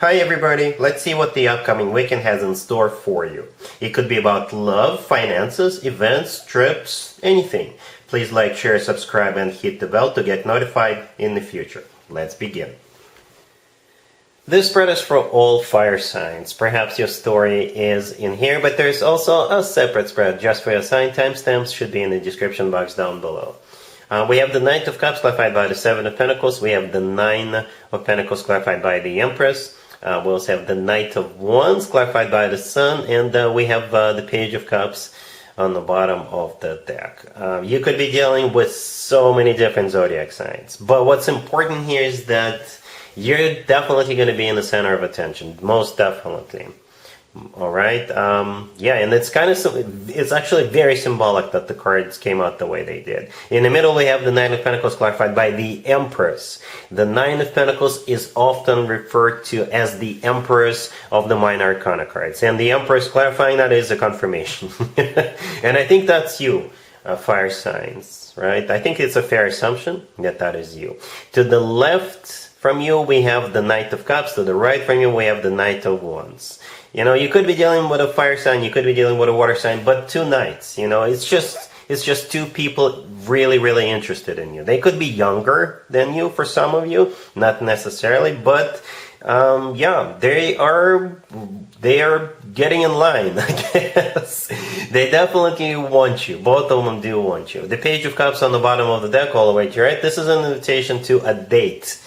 Hi everybody, let's see what the upcoming weekend has in store for you. It could be about love, finances, events, trips, anything. Please like, share, subscribe and hit the bell to get notified in the future. Let's begin. This spread is for all fire signs. Perhaps your story is in here, but there's also a separate spread just for your sign. Timestamps should be in the description box down below. We have the Knight of Cups clarified by the Seven of Pentacles. We have the Nine of Pentacles clarified by the Empress. We also have the Knight of Wands clarified by the Sun. And we have the Page of Cups on the bottom of the deck. You could be dealing with so many different zodiac signs. But what's important here is that you're definitely going to be in the center of attention. Most definitely. Alright, yeah, and it's actually very symbolic that the cards came out the way they did. In the middle we have the Nine of Pentacles clarified by the Empress. The Nine of Pentacles is often referred to as the Empress of the Minor Arcana cards. And the Empress clarifying that is a confirmation. And I think that's you, fire signs, right? I think it's a fair assumption that that is you. To the left from you we have the Knight of Cups. To the right from you we have the Knight of Wands. You know, you could be dealing with a fire sign, you could be dealing with a water sign, but two knights, you know, it's just two people really interested in you. They could be younger than you for some of you, not necessarily, but yeah, they are getting in line, I guess. They definitely want you. Both of them do want you. The Page of Cups on the bottom of the deck all the way to your right. This is an invitation to a date,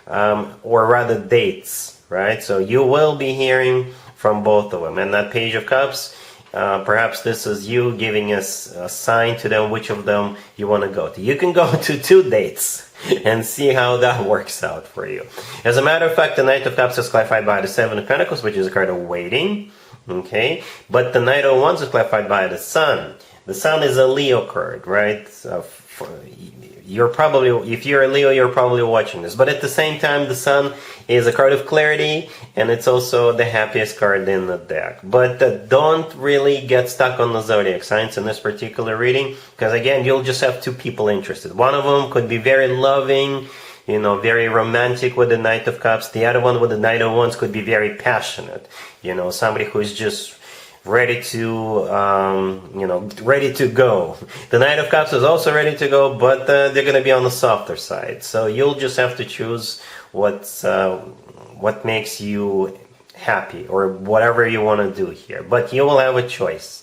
or rather dates, right? So you will be hearing from both of them. And that Page of Cups, perhaps this is you giving us a sign to them which of them you want to go to. You can go to two dates and see how that works out for you. As a matter of fact, the Knight of Cups is clarified by the Seven of Pentacles, which is a card of waiting. Okay, but the Knight of Wands is clarified by the Sun. The Sun is a Leo card, right? You're probably, if you're a Leo, you're probably watching this. But at the same time, the Sun is a card of clarity, and it's also the happiest card in the deck. But don't really get stuck on the zodiac signs in this particular reading, because again, you'll just have two people interested. One of them could be very loving, you know, very romantic with the Knight of Cups. The other one with the Knight of Wands could be very passionate. You know, somebody who's just ready to, you know, ready to go. The Knight of Cups is also ready to go, but they're going to be on the softer side. So you'll just have to choose what makes you happy, or whatever you want to do here. But you will have a choice.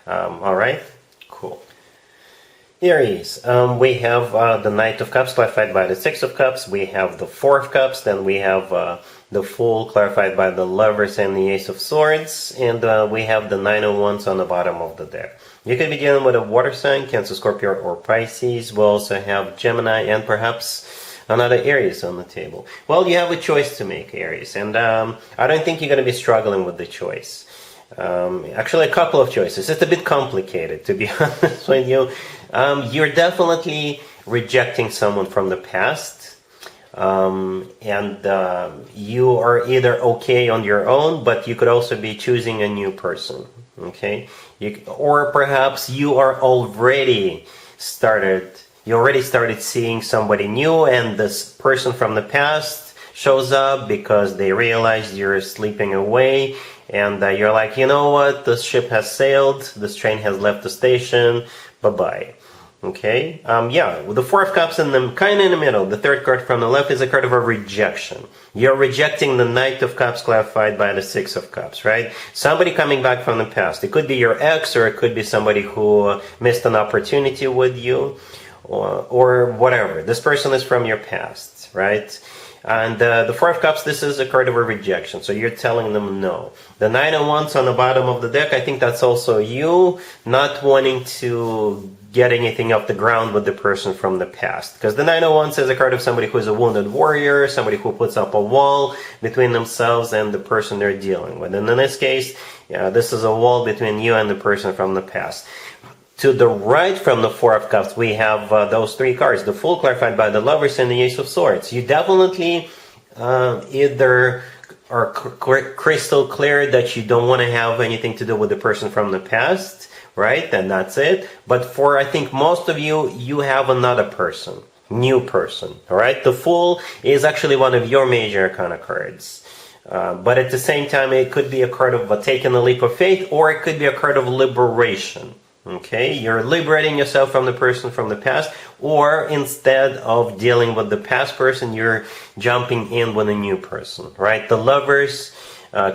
All right? Cool. Aries, we have the Knight of Cups clarified by the Six of Cups. We have the Four of Cups. Then we have the Fool clarified by the Lovers and the Ace of Swords. And we have the Nine of Wands on the bottom of the deck. You could be dealing with a water sign, Cancer, Scorpio, or Pisces. We also have Gemini and perhaps another Aries on the table. Well, you have a choice to make, Aries. And I don't think you're going to be struggling with the choice. Actually, a couple of choices. It's a bit complicated, to be honest with you. You're definitely rejecting someone from the past, and you are either okay on your own, but you could also be choosing a new person, okay? Or perhaps you already started seeing somebody new, and this person from the past shows up because they realize you're sleeping away, and you're like, you know what, this ship has sailed, this train has left the station, bye-bye. Okay, yeah, with the Four of Cups in the kind of in the middle, the third card from the left is a card of a rejection. You're rejecting the Knight of Cups clarified by the Six of Cups, right? Somebody coming back from the past. It could be your ex, or it could be somebody who missed an opportunity with you, or whatever. This person is from your past, right? And the Four of Cups, this is a card of a rejection, so you're telling them no. The Nine of Wands on the bottom of the deck, I think that's also you not wanting to get anything off the ground with the person from the past. Because the Nine of Wands is a card of somebody who is a wounded warrior, somebody who puts up a wall between themselves and the person they're dealing with. And in this case, yeah, this is a wall between you and the person from the past. To the right from the Four of Cups, we have those three cards. The Fool clarified by the Lovers and the Ace of Swords. You definitely either are crystal clear that you don't want to have anything to do with the person from the past, right? And that's it. But for, I think, most of you, you have another person, new person, all right? The Fool is actually one of your major arcana cards. But at the same time, it could be a card of taking a leap of faith, or it could be a card of liberation. Okay, you're liberating yourself from the person from the past, or instead of dealing with the past person, you're jumping in with a new person, right? The Lovers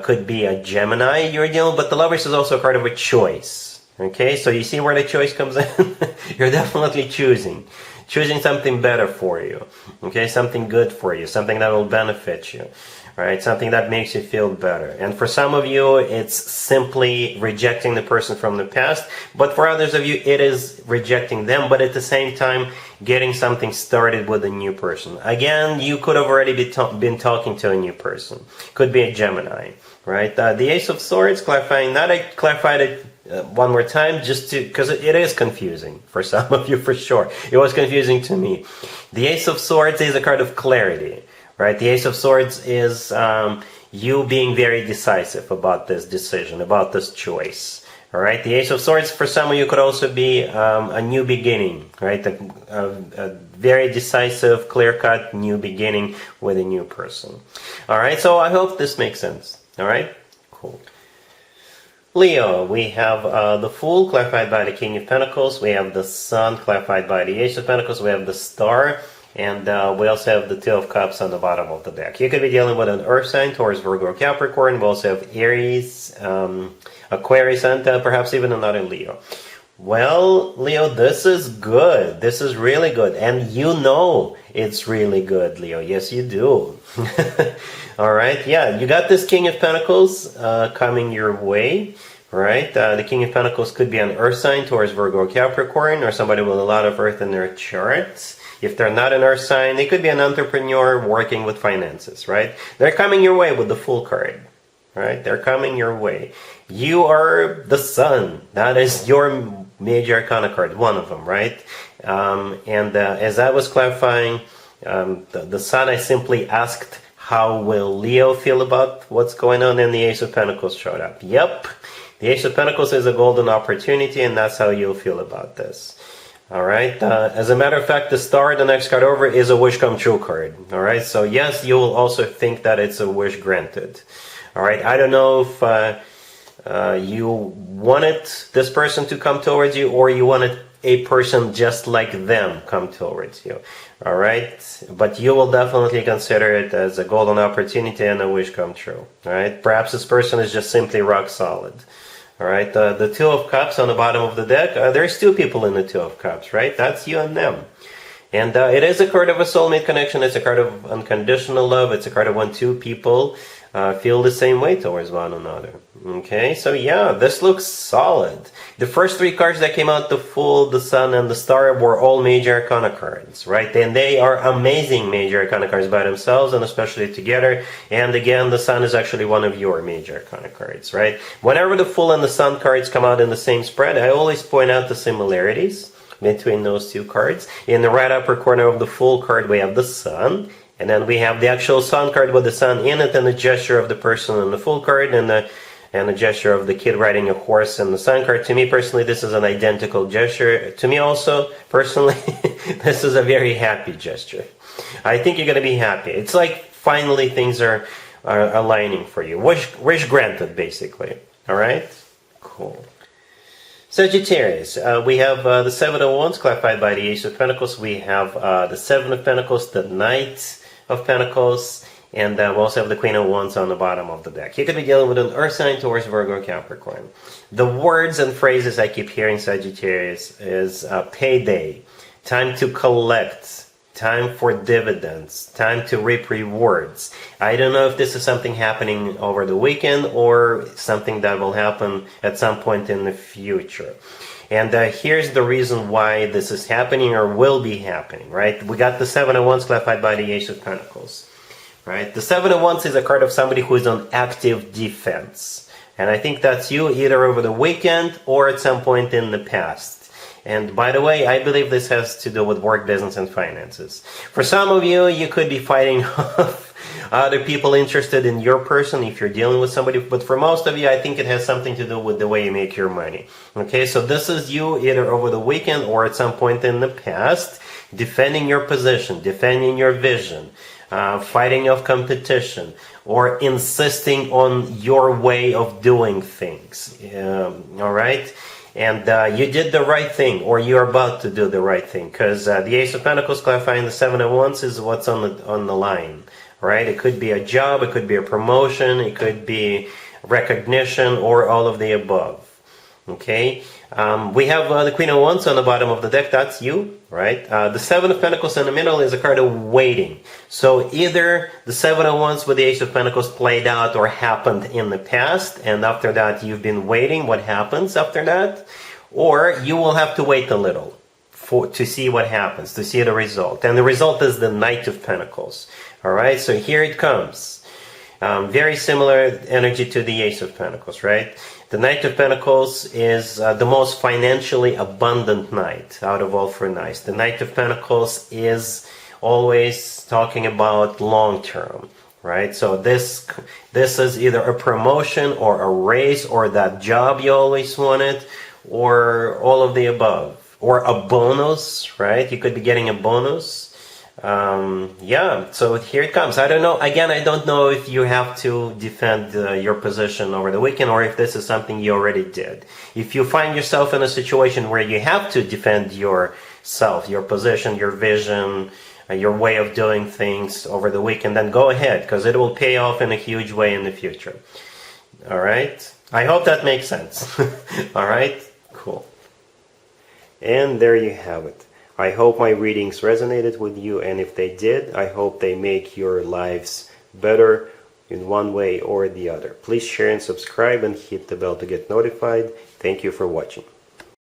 could be a Gemini you're dealing with, but the Lovers is also a card of a choice. Okay, so you see where the choice comes in? You're definitely choosing something better for you. Okay, something good for you, something that will benefit you. Right, something that makes you feel better. And for some of you, it's simply rejecting the person from the past. But for others of you, it is rejecting them, but at the same time, getting something started with a new person. Again, you could have already been talking to a new person. Could be a Gemini, right? The Ace of Swords, clarifying that. I clarified it one more time, just because it is confusing for some of you, for sure. It was confusing to me. The Ace of Swords is a card of clarity. Right, the Ace of Swords is you being very decisive about this decision, about this choice. All right, the Ace of Swords for some of you could also be a new beginning, right? A very decisive, clear-cut new beginning with a new person. All right, so I hope this makes sense. All right, cool. Leo, we have the Fool clarified by the King of Pentacles. We have the Sun clarified by the Ace of Pentacles. We have the Star. And we also have the Two of Cups on the bottom of the deck. You could be dealing with an Earth sign, Taurus, Virgo, Capricorn. We also have Aries, Aquarius, and perhaps even another Leo. Well, Leo, this is good. This is really good. And you know it's really good, Leo. Yes, you do. All right. Yeah, you got this King of Pentacles coming your way. Right? The King of Pentacles could be an Earth sign, Taurus, Virgo, Capricorn, or somebody with a lot of Earth in their charts. If they're not an Earth sign, they could be an entrepreneur working with finances, right? They're coming your way with the Fool card, right? They're coming your way. You are the Sun. That is your major arcana card, one of them, right? As I was clarifying, the Sun, I simply asked, how will Leo feel about what's going on? And the Ace of Pentacles showed up. Yep. The Ace of Pentacles is a golden opportunity, and that's how you'll feel about this. All right. As a matter of fact, the Star, the next card over, is a wish come true card. All right. So yes, you will also think that it's a wish granted. All right. I don't know if you wanted this person to come towards you, or you wanted a person just like them come towards you. All right. But you will definitely consider it as a golden opportunity and a wish come true. All right. Perhaps this person is just simply rock solid. All right, the Two of Cups on the bottom of the deck, there's two people in the Two of Cups, right? That's you and them. And it is a card of a soulmate connection. It's a card of unconditional love. It's a card of when two people feel the same way towards one another. Okay, so yeah, this looks solid. The first three cards that came out, the Fool, the Sun, and the Star, were all major arcana cards, right? And they are amazing major arcana cards by themselves, and especially together. And again, the Sun is actually one of your major arcana cards, right? Whenever the Fool and the Sun cards come out in the same spread, I always point out the similarities between those two cards. In the right upper corner of the Fool card, we have the Sun. And then we have the actual Sun card with the Sun in it, and the gesture of the person in the Fool card, and the gesture of the kid riding a horse in the Sun card. To me personally, this is an identical gesture. To me also, personally, this is a very happy gesture. I think you're going to be happy. It's like finally things are aligning for you. Wish granted, basically. All right? Cool. Sagittarius, we have the Seven of Wands clarified by the Ace of Pentacles. We have the Seven of Pentacles, the Knight of Pentacles, and we also have the Queen of Wands on the bottom of the deck. You could be dealing with an Earth sign, Taurus, Virgo, Capricorn. The words and phrases I keep hearing, Sagittarius, is payday, time to collect, time for dividends, time to reap rewards. I don't know if this is something happening over the weekend or something that will happen at some point in the future. And here's the reason why this is happening or will be happening, right? We got the Seven of Wands clarified by the Ace of Pentacles, right? The Seven of Wands is a card of somebody who is on active defense. And I think that's you either over the weekend or at some point in the past. And by the way, I believe this has to do with work, business, and finances. For some of you, you could be fighting off other people interested in your person if you're dealing with somebody. But for most of you, I think it has something to do with the way you make your money. Okay, so this is you either over the weekend or at some point in the past, defending your position, defending your vision, fighting of competition, or insisting on your way of doing things. All right? And you did the right thing, or you're about to do the right thing, because the Ace of Pentacles clarifying the Seven of Wands is what's on the line, right? It could be a job, it could be a promotion, it could be recognition, or all of the above. Okay, we have the Queen of Wands on the bottom of the deck. That's you, right? The Seven of Pentacles in the middle is a card of waiting. So either the Seven of Wands with the Ace of Pentacles played out or happened in the past, and after that you've been waiting what happens after that, or you will have to wait a little to see what happens, to see the result. And the result is the Knight of Pentacles. All right, so here it comes. Very similar energy to the Ace of Pentacles, right? The Knight of Pentacles is the most financially abundant knight out of all four knights. The Knight of Pentacles is always talking about long term, right? So this is either a promotion or a raise or that job you always wanted, or all of the above, or a bonus, right? You could be getting a bonus. Yeah, so here it comes. I don't know, again, I don't know if you have to defend your position over the weekend, or if this is something you already did. If you find yourself in a situation where you have to defend yourself, your position, your vision, your way of doing things over the weekend, then go ahead, because it will pay off in a huge way in the future. All right, I hope that makes sense. All right, cool. And there you have it. I hope my readings resonated with you, and if they did, I hope they make your lives better in one way or the other. Please share and subscribe and hit the bell to get notified. Thank you for watching.